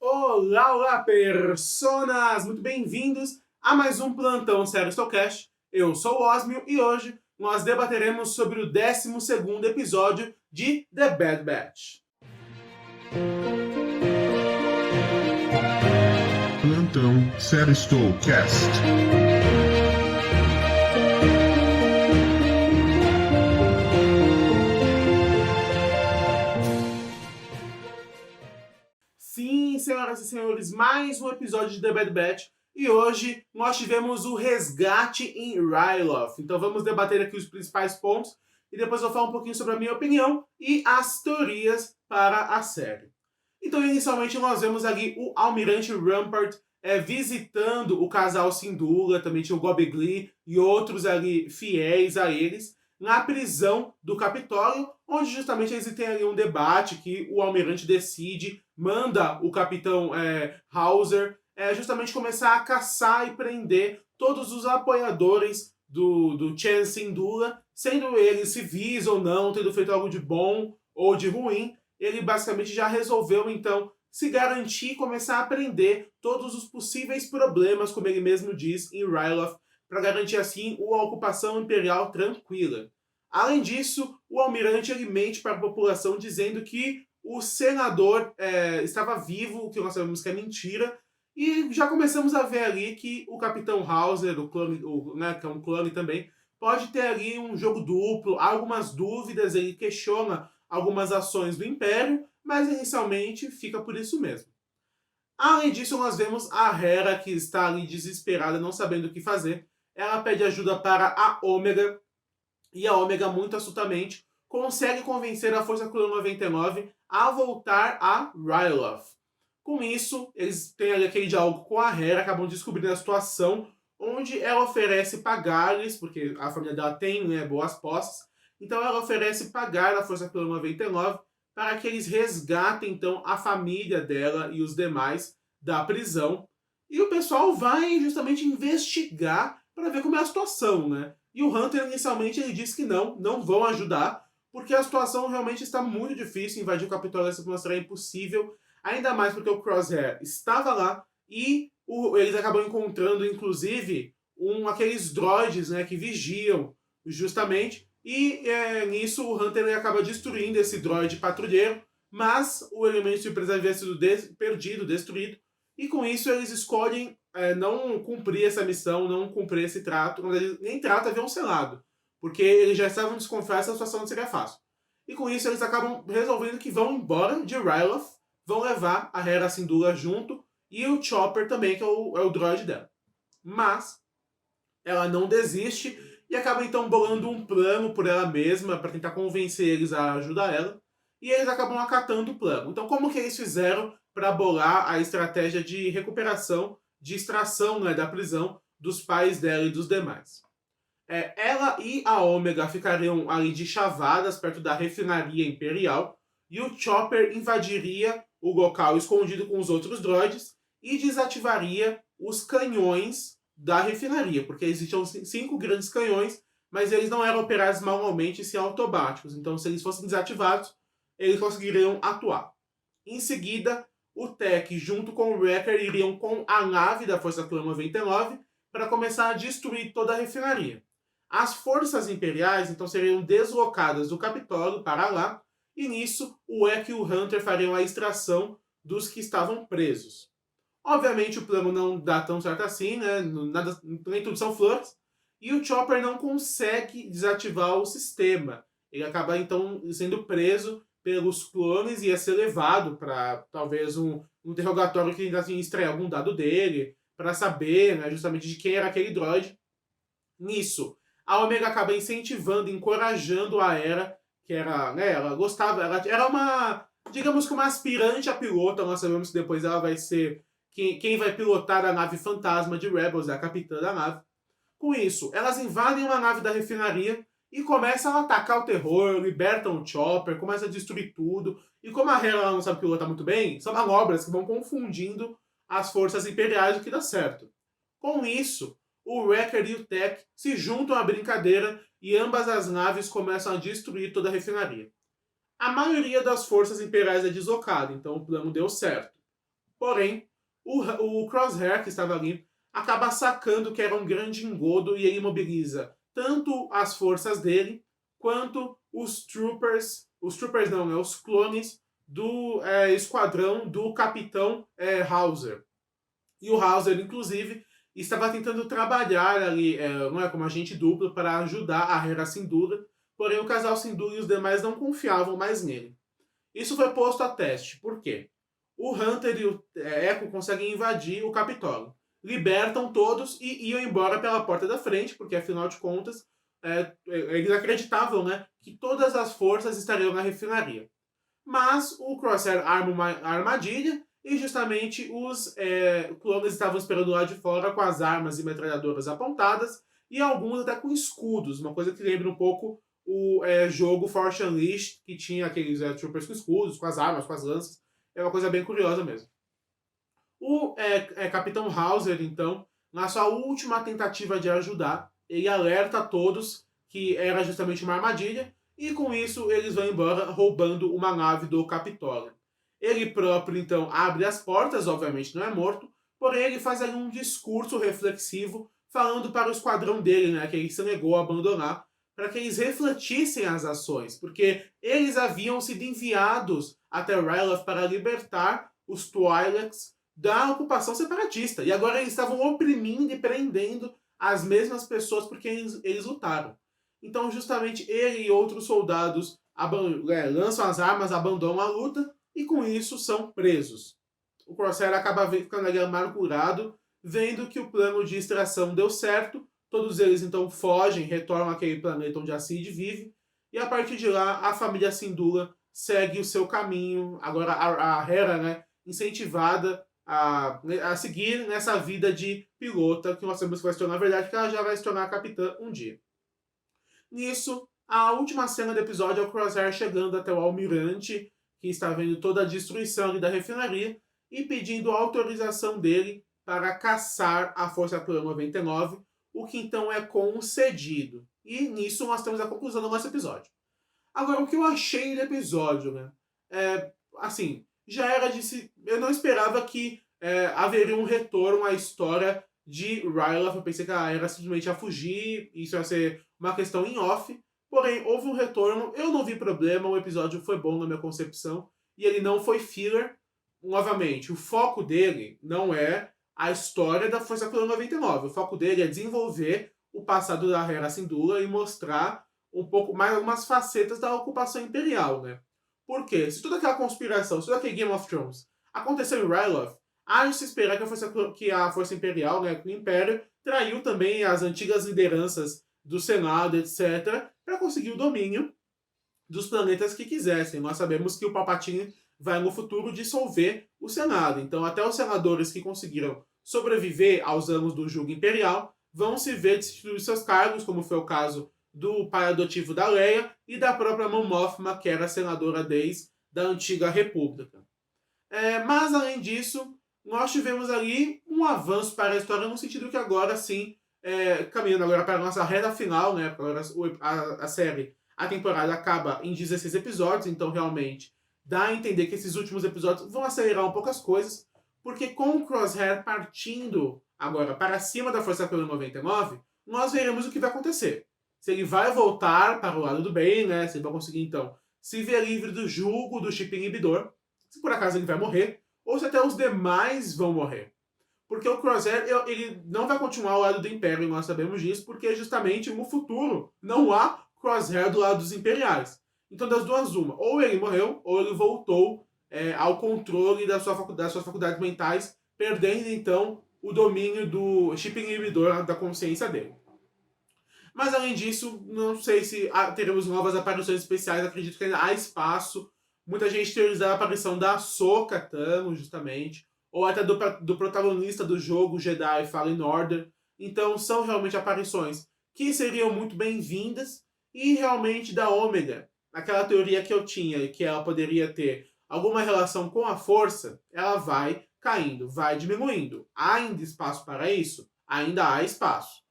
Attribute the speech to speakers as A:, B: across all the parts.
A: Olá, olá, personas! Muito bem-vindos a mais um Plantão Sério Stocast. Eu sou o Osmio e hoje nós debateremos sobre o 12º episódio de The Bad Batch.
B: Plantão Sério Stocast.
A: Sim, senhoras e senhores, mais um episódio de The Bad Batch e hoje nós tivemos o resgate em Ryloth. Então vamos debater aqui os principais pontos e depois eu vou falar um pouquinho sobre a minha opinião e as teorias para a série. Então inicialmente nós vemos ali o Almirante Rampart visitando o casal Syndulla, também tinha o Gobi Glee e outros ali fiéis a eles, na prisão do Capitólio, onde justamente eles têm ali um debate que o Almirante decide, manda o Capitão Hauser justamente começar a caçar e prender todos os apoiadores do Chen Syndulla, sendo eles civis ou não, tendo feito algo de bom ou de ruim. Ele basicamente já resolveu, então, se garantir e começar a prender todos os possíveis problemas, como ele mesmo diz, em Ryloth, para garantir, assim, uma ocupação imperial tranquila. Além disso, o almirante ele mente para a população dizendo que o senador estava vivo, o que nós sabemos que é mentira, e já começamos a ver ali que o Capitão Hauser, o clone, que é um clone também, pode ter ali um jogo duplo, há algumas dúvidas, ele questiona algumas ações do Império, mas inicialmente fica por isso mesmo. Além disso, nós vemos a Hera, que está ali desesperada, não sabendo o que fazer. Ela pede ajuda para a Ômega, e a Ômega, muito astutamente, consegue convencer a Força Clone 99 a voltar a Ryloth. Com isso, eles têm ali aquele diálogo com a Hera, acabam descobrindo a situação, onde ela oferece pagar-lhes, porque a família dela tem boas posses, então ela oferece pagar a Força Clone 99 para que eles resgatem, então, a família dela e os demais da prisão. E o pessoal vai justamente investigar para ver como é a situação, né? E o Hunter, inicialmente, ele diz que não vão ajudar, porque a situação realmente está muito difícil, invadir o Capitólio se mostrar impossível, ainda mais porque o Crosshair estava lá e eles acabam encontrando, inclusive, aqueles droids, né, que vigiam justamente, e nisso o Hunter ele acaba destruindo esse droid patrulheiro, mas o elemento de surpresa havia sido perdido, destruído, e com isso eles escolhem não cumprir essa missão, não cumprir esse trato, nem trato haviam selado, porque eles já estavam desconfiados que a situação não seria fácil. E com isso eles acabam resolvendo que vão embora de Ryloth, vão levar a Hera Syndulla junto, e o Chopper também, que é o droid dela. Mas ela não desiste e acaba então bolando um plano por ela mesma para tentar convencer eles a ajudar ela. E eles acabam acatando o plano. Então como que eles fizeram para bolar a estratégia de recuperação, de extração da prisão dos pais dela e dos demais? Ela e a Ômega ficariam ali de chavadas perto da refinaria imperial e o Chopper invadiria o local escondido com os outros droids e desativaria os canhões da refinaria, porque existiam 5 grandes canhões, mas eles não eram operados manualmente e sim automáticos. Então, se eles fossem desativados, eles conseguiriam atuar. Em seguida, o Tech junto com o Wrecker iriam com a nave da Força Clone 99 para começar a destruir toda a refinaria. As forças imperiais então seriam deslocadas do Capitólio para lá, e nisso o Eck e o Hunter fariam a extração dos que estavam presos. Obviamente o plano não dá tão certo assim, né? Nada, nem tudo são flores, e o Chopper não consegue desativar o sistema. Ele acaba então sendo preso pelos clones e ia ser levado para talvez um interrogatório que ainda assim extrair algum dado dele, para saber justamente de quem era aquele droid. Nisso, a Ômega acaba incentivando, encorajando a Hera, que era, ela gostava, ela era uma, digamos que uma aspirante a pilota, nós sabemos que depois ela vai ser quem vai pilotar a nave fantasma de Rebels, a capitã da nave. Com isso, elas invadem uma nave da refinaria e começam a atacar o terror, libertam o Chopper, começam a destruir tudo. E como a Hera não sabe pilotar muito bem, são manobras que vão confundindo as forças imperiais, o que dá certo. Com isso, o Wrecker e o Tech se juntam à brincadeira e ambas as naves começam a destruir toda a refinaria. A maioria das forças imperiais é deslocada, então o plano deu certo. Porém, o Crosshair, que estava ali, acaba sacando que era um grande engodo e ele mobiliza tanto as forças dele, quanto os troopers não, né, os clones do esquadrão do Capitão Hauser. E o Hauser, inclusive, estava tentando trabalhar ali, não é, como agente duplo para ajudar a Hera Syndulla, porém o casal Syndulla e os demais não confiavam mais nele. Isso foi posto a teste, por quê? O Hunter e o Echo conseguem invadir o Capitólio, libertam todos e iam embora pela porta da frente, porque afinal de contas eles acreditavam, né, que todas as forças estariam na refinaria. Mas o Crosshair arma uma armadilha e justamente os clones estavam esperando lá de fora com as armas e metralhadoras apontadas e alguns até com escudos, uma coisa que lembra um pouco o jogo Force Unleashed, que tinha aqueles troopers com escudos, com as armas, com as lanças. É uma coisa bem curiosa mesmo. O Capitão Hauser, então, na sua última tentativa de ajudar, ele alerta a todos que era justamente uma armadilha, e com isso eles vão embora roubando uma nave do Capitólio. Ele próprio, então, abre as portas, obviamente não é morto, porém ele faz ali um discurso reflexivo falando para o esquadrão dele, né, que ele se negou a abandonar, para que eles refletissem as ações, porque eles haviam sido enviados até Ryloth para libertar os Twi'leks da ocupação separatista. E agora eles estavam oprimindo e prendendo as mesmas pessoas porque eles lutaram. Então, justamente, ele e outros soldados lançam as armas, abandonam a luta e, com isso, são presos. O Crosshair acaba ficando ali amargurado, vendo que o plano de extração deu certo. Todos eles, então, fogem, retornam àquele planeta onde a Cid vive. E, a partir de lá, a família Syndulla segue o seu caminho. Agora, a Hera, né, incentivada a seguir nessa vida de pilota, que nós sabemos que vai se tornar verdade, que ela já vai se tornar capitã um dia. Nisso, a última cena do episódio é o Crosshair chegando até o almirante, que está vendo toda a destruição ali da refinaria, e pedindo a autorização dele para caçar a Força Clã 99, o que então é concedido. E nisso nós temos a conclusão do nosso episódio. Agora, o que eu achei do episódio, né? Assim, já era de se... Eu não esperava que haveria um retorno à história de Ryloth. Eu pensei que ela era simplesmente a fugir, isso ia ser uma questão em off. Porém, houve um retorno, eu não vi problema, o episódio foi bom na minha concepção. E ele não foi filler. Novamente, o foco dele não é a história da Força Clã 99. O foco dele é desenvolver o passado da Hera Syndulla e mostrar um pouco mais algumas facetas da ocupação imperial, né? Porque se toda aquela conspiração, se todo aquele Game of Thrones aconteceu em Ryloth, há de se esperar que a Força Imperial, né, o Império, traiu também as antigas lideranças do Senado, etc., para conseguir o domínio dos planetas que quisessem. Nós sabemos que o Palpatine vai no futuro dissolver o Senado. Então até os senadores que conseguiram sobreviver aos anos do jugo imperial vão se ver destituir seus cargos, como foi o caso do pai adotivo da Leia e da própria Mon Mothma, que era senadora desde da antiga república. Mas além disso, nós tivemos ali um avanço para a história no sentido que agora sim, caminhando agora para a nossa reta final, né, agora a série, a temporada acaba em 16 episódios, então realmente dá a entender que esses últimos episódios vão acelerar um pouco as coisas, porque com o Crosshair partindo agora para cima da Força Clã 99, nós veremos o que vai acontecer. Se ele vai voltar para o lado do bem, né, se ele vai conseguir então se ver livre do jugo do chip inibidor, se por acaso ele vai morrer, ou se até os demais vão morrer. Porque o Crosshair, ele não vai continuar ao lado do Império, nós sabemos disso, porque justamente no futuro não há Crosshair do lado dos Imperiais. Então das duas uma, ou ele morreu, ou ele voltou ao controle das suas faculdades mentais, perdendo então o domínio do chip inibidor da consciência dele. Mas além disso, não sei se teremos novas aparições especiais, acredito que ainda há espaço. Muita gente teorizou a aparição da Ahsoka Tano, justamente, ou até do protagonista do jogo Jedi Fallen Order. Então são realmente aparições que seriam muito bem-vindas, e realmente da Ômega, aquela teoria que eu tinha, que ela poderia ter alguma relação com a Força, ela vai caindo, vai diminuindo. Há ainda espaço para isso? Ainda há espaço.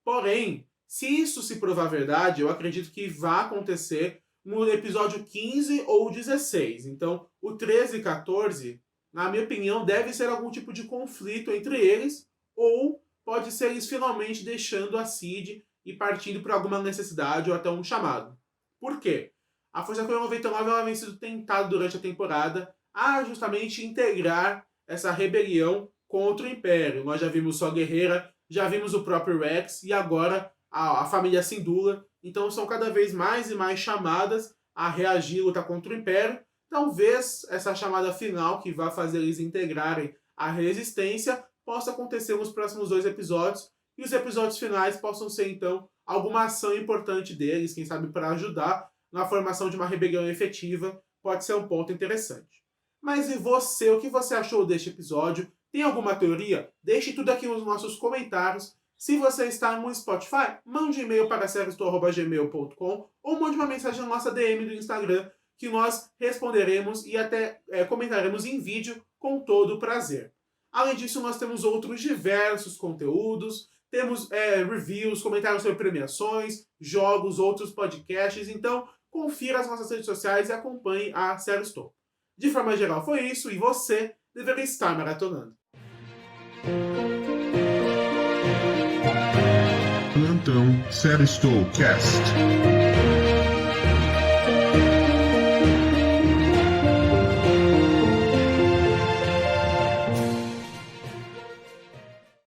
A: Porém, se isso se provar verdade, eu acredito que vai acontecer no episódio 15 ou 16. Então, o 13 e 14, Na minha opinião, deve ser algum tipo de conflito entre eles, ou pode ser eles finalmente deixando a Cid e partindo por alguma necessidade ou até um chamado. Por quê? A Força Cruel 99 ela vem sido tentada durante a temporada a justamente integrar essa rebelião contra o Império. Nós já vimos Sol Guerreira, já vimos o próprio Rex e agora a família Syndulla. Então são cada vez mais e mais chamadas a reagir, lutar contra o Império. Talvez essa chamada final, que vai fazer eles integrarem a resistência, possa acontecer nos próximos 2 episódios. E os episódios finais possam ser, então, alguma ação importante deles, quem sabe para ajudar na formação de uma rebelião efetiva. Pode ser um ponto interessante. Mas e você? O que você achou deste episódio? Tem alguma teoria? Deixe tudo aqui nos nossos comentários. Se você está no Spotify, mande um e-mail para seriostory@gmail.com ou mande uma mensagem na nossa DM do Instagram, que nós responderemos e até comentaremos em vídeo com todo o prazer. Além disso, nós temos outros diversos conteúdos, temos reviews, comentários sobre premiações, jogos, outros podcasts, então confira as nossas redes sociais e acompanhe a Sério Estou. De forma geral foi isso, e você deveria estar maratonando.
B: Plantão Sério Estou Cast.